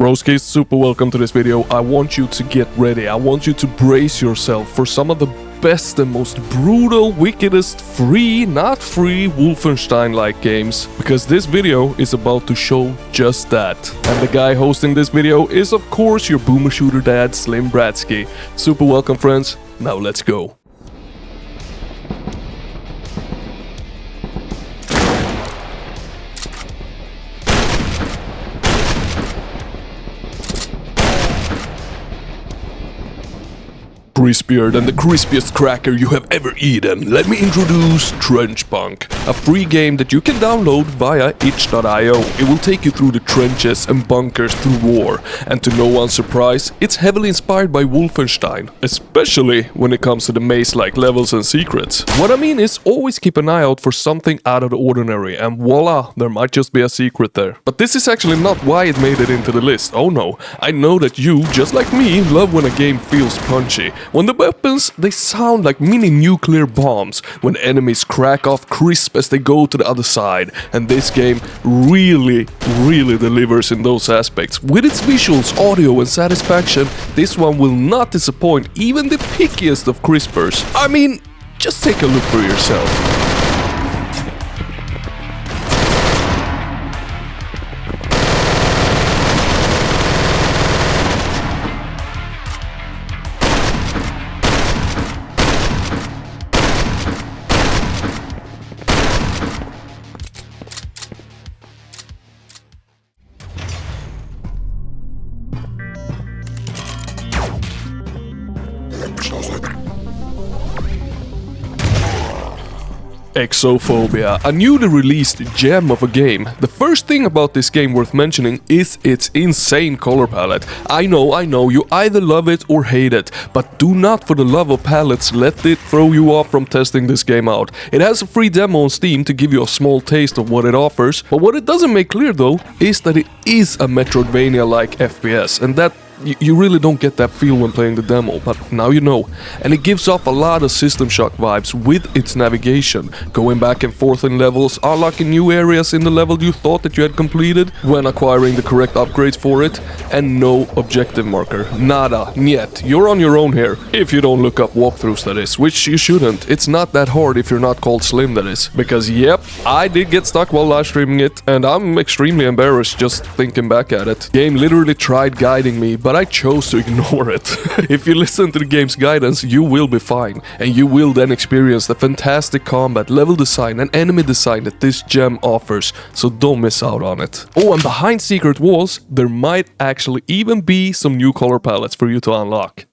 Broski, super welcome to this video. I want you to get ready. I want you to brace yourself for some of the best and most brutal, wickedest, not free Wolfenstein-like games, because this video is about to show just that. And the guy hosting this video is of course your boomer shooter dad, Slim Bratsky. Super welcome, friends. Now let's go. Crispier than the crispiest cracker you have ever eaten. Let me introduce Trenchpunk, a free game that you can download via itch.io. It will take you through the trenches and bunkers through war, and to no one's surprise, it's heavily inspired by Wolfenstein, especially when it comes to the maze-like levels and secrets. What I mean is always keep an eye out for something out of the ordinary, and voila, there might just be a secret there. But this is actually not why it made it into the list. Oh no, I know that you, just like me, love when a game feels punchy. When the weapons, they sound like mini nuclear bombs, when enemies crack off crisp as they go to the other side, and this game really delivers in those aspects. With its visuals, audio and satisfaction, this one will not disappoint even the pickiest of crispers. I mean, just take a look for yourself. Exophobia, a newly released gem of a game. The first thing about this game worth mentioning is its insane color palette. I know, you either love it or hate it, but do not for the love of palettes let it throw you off from testing this game out. It has a free demo on Steam to give you a small taste of what it offers, but what it doesn't make clear though is that it is a Metroidvania-like FPS, and that you really don't get that feel when playing the demo, but now you know. And it gives off a lot of System Shock vibes with its navigation, going back and forth in levels, unlocking new areas in the level you thought that you had completed when acquiring the correct upgrades for it, and no objective marker. Nada, niet. You're on your own here, if you don't look up walkthroughs, that is, which you shouldn't. It's not that hard if you're not called Slim, that is. Because yep, I did get stuck while live streaming it, and I'm extremely embarrassed just thinking back at it. Game literally tried guiding me, but I chose to ignore it. If you listen to the game's guidance, you will be fine, and you will then experience the fantastic combat, level design and enemy design that this gem offers, so don't miss out on it. Oh, and behind secret walls, there might actually even be some new color palettes for you to unlock.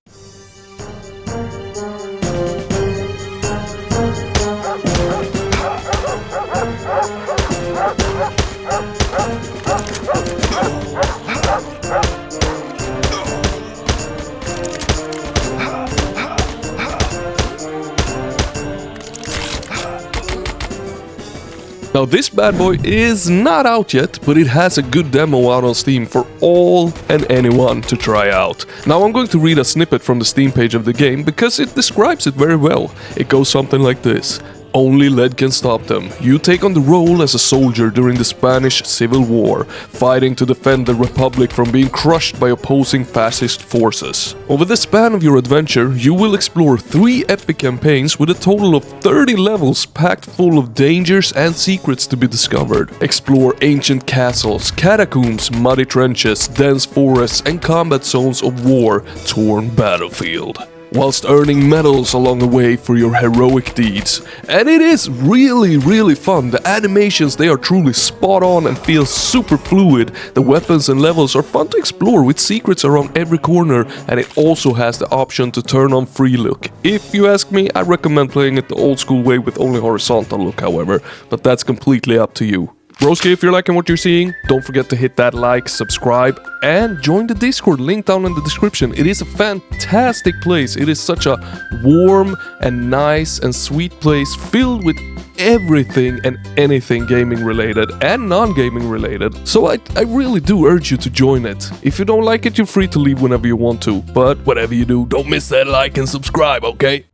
Now this bad boy is not out yet, but it has a good demo out on Steam for all and anyone to try out. Now I'm going to read a snippet from the Steam page of the game because it describes it very well. It goes something like this. Only lead can stop them. You take on the role as a soldier during the Spanish Civil War, fighting to defend the Republic from being crushed by opposing fascist forces. Over the span of your adventure, you will explore 3 epic campaigns with a total of 30 levels packed full of dangers and secrets to be discovered. Explore ancient castles, catacombs, muddy trenches, dense forests and combat zones of war-torn battlefield, whilst earning medals along the way for your heroic deeds. And it is really fun. The animations, they are truly spot on and feel super fluid. The weapons and levels are fun to explore with secrets around every corner, and it also has the option to turn on free look. If you ask me, I recommend playing it the old school way with only horizontal look, however, but that's completely up to you. Broski, if you're liking what you're seeing, don't forget to hit that like, subscribe, and join the Discord, link down in the description. It is a fantastic place. It is such a warm and nice and sweet place filled with everything and anything gaming related and non-gaming related. So I really do urge you to join it. If you don't like it, you're free to leave whenever you want to. But whatever you do, don't miss that like and subscribe, okay?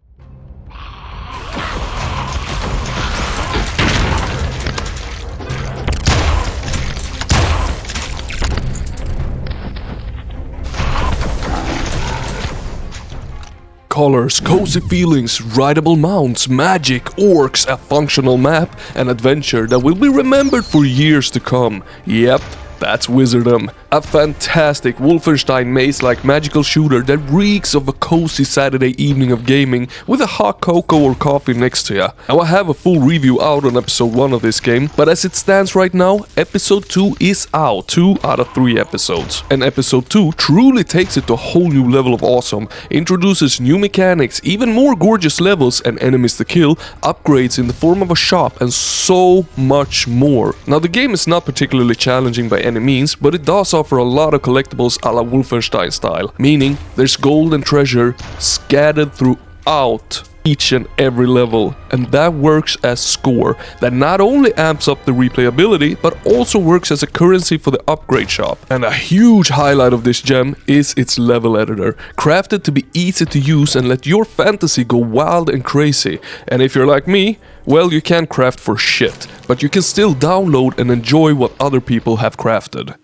colors, cozy feelings, rideable mounts, magic, orcs, a functional map, an adventure that will be remembered for years to come. Yep, that's Wizardom. A fantastic Wolfenstein maze-like magical shooter that reeks of a cozy Saturday evening of gaming with a hot cocoa or coffee next to ya. Now I have a full review out on episode 1 of this game, but as it stands right now, episode 2 is out, 2 out of 3 episodes. And episode 2 truly takes it to a whole new level of awesome, introduces new mechanics, even more gorgeous levels and enemies to kill, upgrades in the form of a shop, and so much more. Now the game is not particularly challenging by any means, but it does offer a lot of collectibles a la Wolfenstein style, meaning there's gold and treasure scattered throughout each and every level, and that works as score that not only amps up the replayability but also works as a currency for the upgrade shop. And a huge highlight of this gem is its level editor, crafted to be easy to use and let your fantasy go wild and crazy. And if you're like me, well, you can't craft for shit, but you can still download and enjoy what other people have crafted.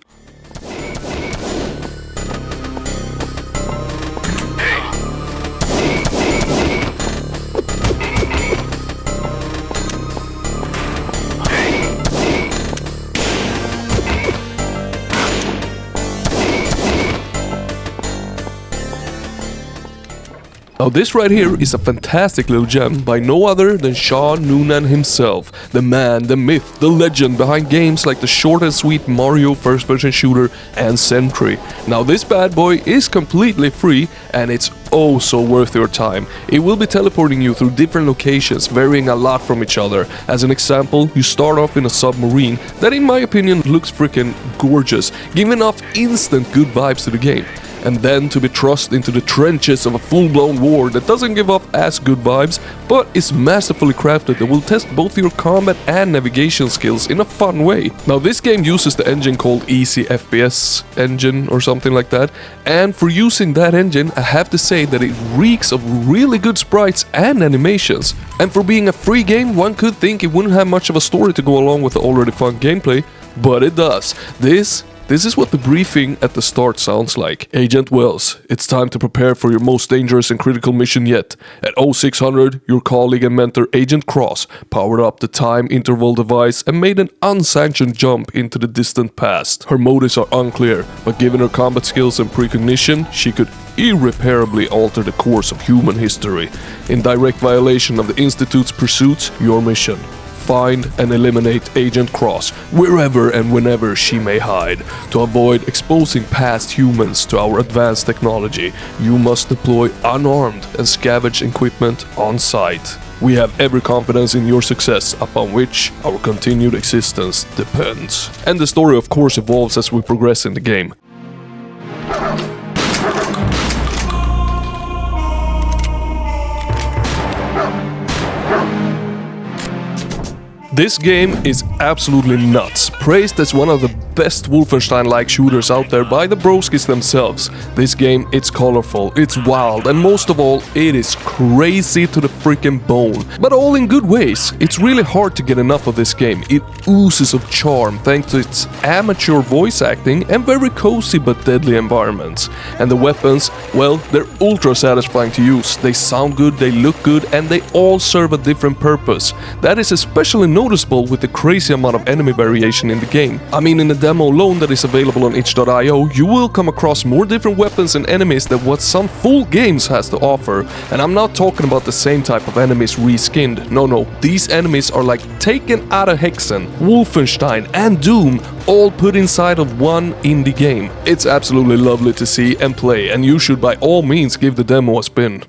Now this right here is a fantastic little gem by no other than Sean Noonan himself, the man, the myth, the legend behind games like the short and sweet Mario first-person shooter and Sentry. Now this bad boy is completely free and it's oh so worth your time. It will be teleporting you through different locations, varying a lot from each other. As an example, you start off in a submarine that in my opinion looks freaking gorgeous, giving off instant good vibes to the game. And then to be thrust into the trenches of a full-blown war that doesn't give off as good vibes, but is masterfully crafted that will test both your combat and navigation skills in a fun way. Now this game uses the engine called Easy FPS engine or something like that, and for using that engine I have to say that it reeks of really good sprites and animations. And for being a free game, one could think it wouldn't have much of a story to go along with the already fun gameplay, but it does. This is what the briefing at the start sounds like. Agent Wells, it's time to prepare for your most dangerous and critical mission yet. At 0600, your colleague and mentor Agent Cross powered up the time interval device and made an unsanctioned jump into the distant past. Her motives are unclear, but given her combat skills and precognition, she could irreparably alter the course of human history. In direct violation of the Institute's pursuits, your mission: find and eliminate Agent Cross wherever and whenever she may hide. To avoid exposing past humans to our advanced technology, you must deploy unarmed and scavenge equipment on site. We have every confidence in your success, upon which our continued existence depends. And the story of course evolves as we progress in the game. This game is absolutely nuts, praised as one of the best Wolfenstein-like shooters out there by the broskis themselves. This game, it's colorful, it's wild, and most of all, it is crazy to the freaking bone. But all in good ways. It's really hard to get enough of this game. It oozes of charm thanks to its amateur voice acting and very cozy but deadly environments. And the weapons, well, they're ultra satisfying to use. They sound good, they look good, and they all serve a different purpose. That is especially noticeable with the crazy amount of enemy variation in the game. I mean, in the demo alone that is available on itch.io, you will come across more different weapons and enemies than what some full games has to offer. And I'm not talking about the same type of enemies reskinned. No, these enemies are like taken out of Hexen, Wolfenstein and Doom, all put inside of one indie game. It's absolutely lovely to see and play, and you should by all means give the demo a spin.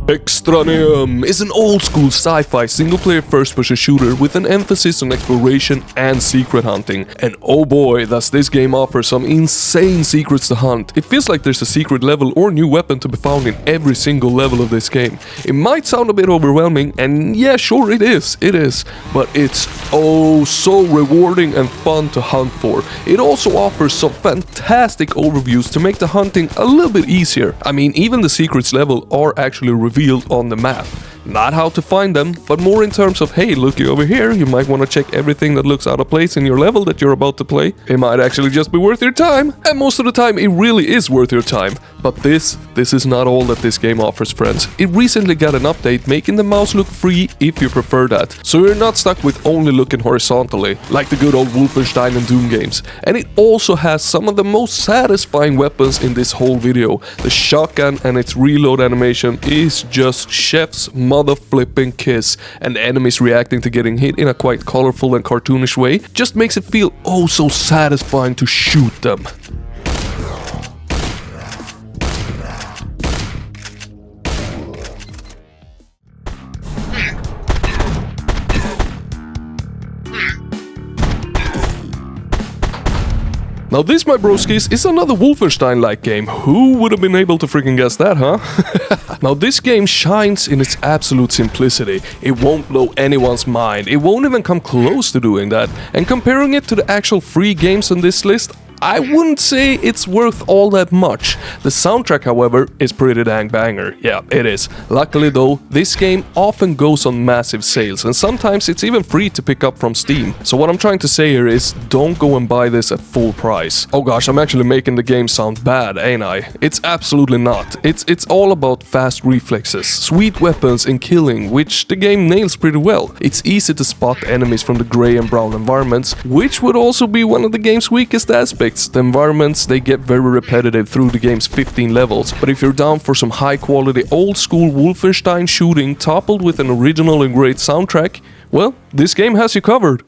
Extraneum is an old-school sci-fi single-player first-person shooter with an emphasis on exploration and secret hunting. And oh boy, does this game offer some insane secrets to hunt. It feels like there's a secret level or new weapon to be found in every single level of this game. It might sound a bit overwhelming, and yeah, sure it is, but it's oh so rewarding and fun to hunt for. It also offers some fantastic overviews to make the hunting a little bit easier. I mean, even the secrets level are actually revealed on the map. Not how to find them, but more in terms of, hey, looky over here, you might want to check everything that looks out of place in your level that you're about to play. It might actually just be worth your time, and most of the time it really is worth your time. But this is not all that this game offers, friends. It recently got an update making the mouse look free if you prefer that. So you're not stuck with only looking horizontally, like the good old Wolfenstein and Doom games. And it also has some of the most satisfying weapons in this whole video. The shotgun and its reload animation is just chef's mother flipping kiss, and enemies reacting to getting hit in a quite colorful and cartoonish way just makes it feel oh so satisfying to shoot them. Now this, my broskis, is another Wolfenstein-like game. Who would have been able to freaking guess that, huh? Now this game shines in its absolute simplicity. It won't blow anyone's mind. It won't even come close to doing that. And comparing it to the actual free games on this list, I wouldn't say it's worth all that much. The soundtrack, however, is pretty dang banger. Yeah, it is. Luckily though, this game often goes on massive sales, and sometimes it's even free to pick up from Steam. So what I'm trying to say here is, don't go and buy this at full price. Oh gosh, I'm actually making the game sound bad, ain't I? It's absolutely not. It's all about fast reflexes, sweet weapons and killing, which the game nails pretty well. It's easy to spot enemies from the grey and brown environments, which would also be one of the game's weakest aspects. The environments, they get very repetitive through the game's 15 levels, but if you're down for some high quality old school Wolfenstein shooting toppled with an original and great soundtrack, well, this game has you covered.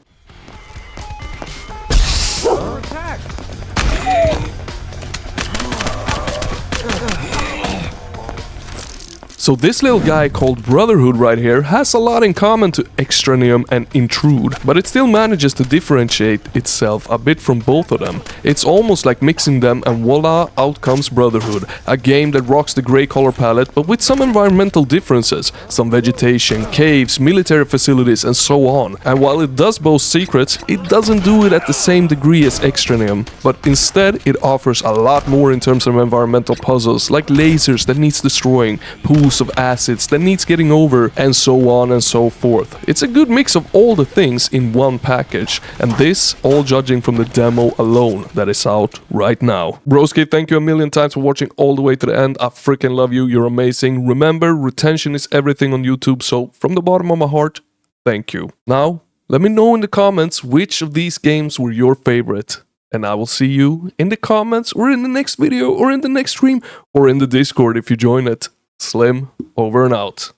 So this little guy called Brotherhood right here has a lot in common to Extraneum and Intrude, but it still manages to differentiate itself a bit from both of them. It's almost like mixing them and voila, out comes Brotherhood, a game that rocks the grey color palette but with some environmental differences, some vegetation, caves, military facilities and so on. And while it does boast secrets, it doesn't do it at the same degree as Extraneum, but instead it offers a lot more in terms of environmental puzzles, like lasers that needs destroying, pools of acids that needs getting over, and so on and so forth. It's a good mix of all the things in one package, and this all judging from the demo alone that is out right now. Broski, thank you a million times for watching all the way to the end. I freaking love you, you're amazing. Remember, retention is everything on YouTube, so from the bottom of my heart, thank you. Now, let me know in the comments which of these games were your favorite. And I will see you in the comments, or in the next video, or in the next stream, or in the Discord if you join it. Slim, over and out.